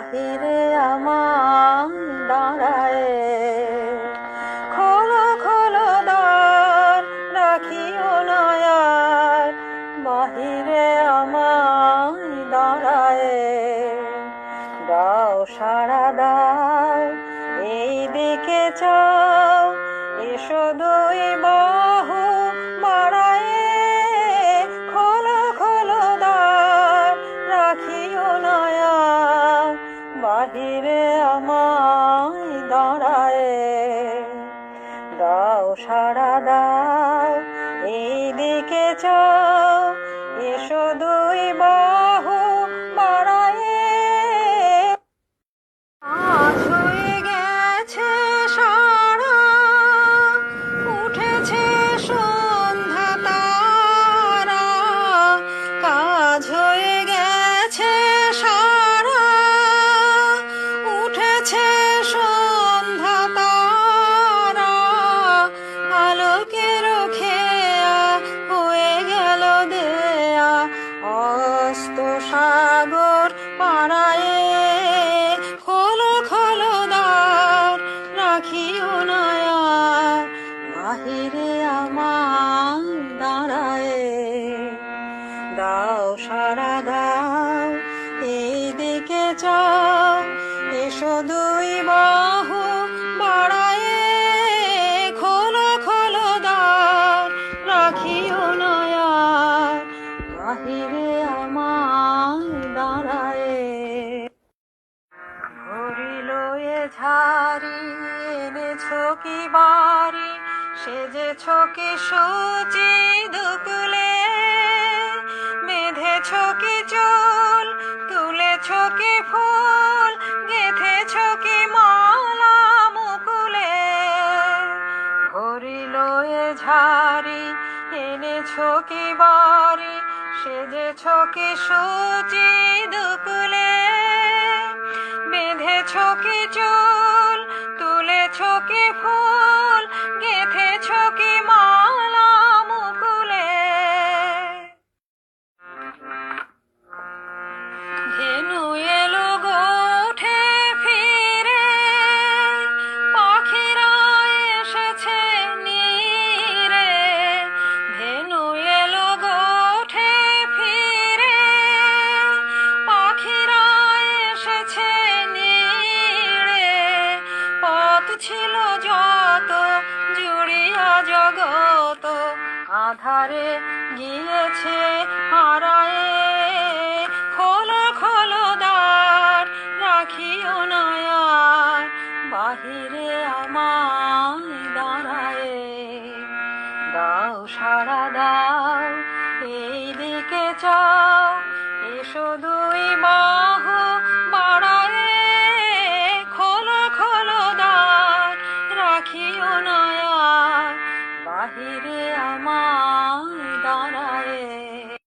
বাহিরে আমার দাঁড়ায়। খোলো খোলো দ্বার, রাখিও না আর, বাহিরে আমার দাঁড়ায়। দাও সাড়া দাও, এই দিকে চাও, এসো দুই বাহু বাড়ায়। খোলো খোলো দ্বার, রাখিও না আর, বাহিরে আমায় দাঁড়ায়। দাও সাড়া দাও, এই দিকে চাও, এসো দুই বাহু বাড়ায়। আজ হয়ে গেছে সারা, উঠেছে সন্ধ্যা তারা। কাজ হয়ে গেছে সারা, উঠেছে সন্ধ্যা তারা। আলোকের খেয়া হয়ে গেল দেয়া, অস্ত সাগর পাড়ায়। খোলো খোলো দ্বার, রাখিও না আর, বাহিরে আমার দাঁড়ায়। দাও সাড়া দাও, এই দিকে চাও, এসো দুই বাহু বাড়ায়। খোলো খোলো দ্বার, রাখিও না আর, বাহিরে আমার দাঁড়ায়। ভরিল এ ঝাড়ি, এনেছো কি বাড়ি, সেজেছো কি সুচি দুকুলে। বেঁধেছো কি চুল, তুলেছো কি ফুল, গেঁথেছো কি মালা মুকুলে। ভরিল এ ঝাড়ি, এনেছো কি বাড়ি, সেজেছো কি সুচি দুকুলে। বেঁধেছো কি চুল, তুলেছো কি ফুল, গেঁথেছো কি মালা মুকুলে। ধেনু এলো গোঠে ফিরে, পাখিরা এসেছে নীরে। ধেনু এলো গোঠে ফিরে, পাখিরা এসেছে নীরে। পথ ছিল যত জুড়িয়া জগত, আধারে গিয়েছে হারায়ে। খোলো খোলো দ্বার, রাখিও না আর, বাহিরে আমায় দাঁড়ায়। দাও সাড়া দাও, এই দিকে চাও, এসো দুই বাহু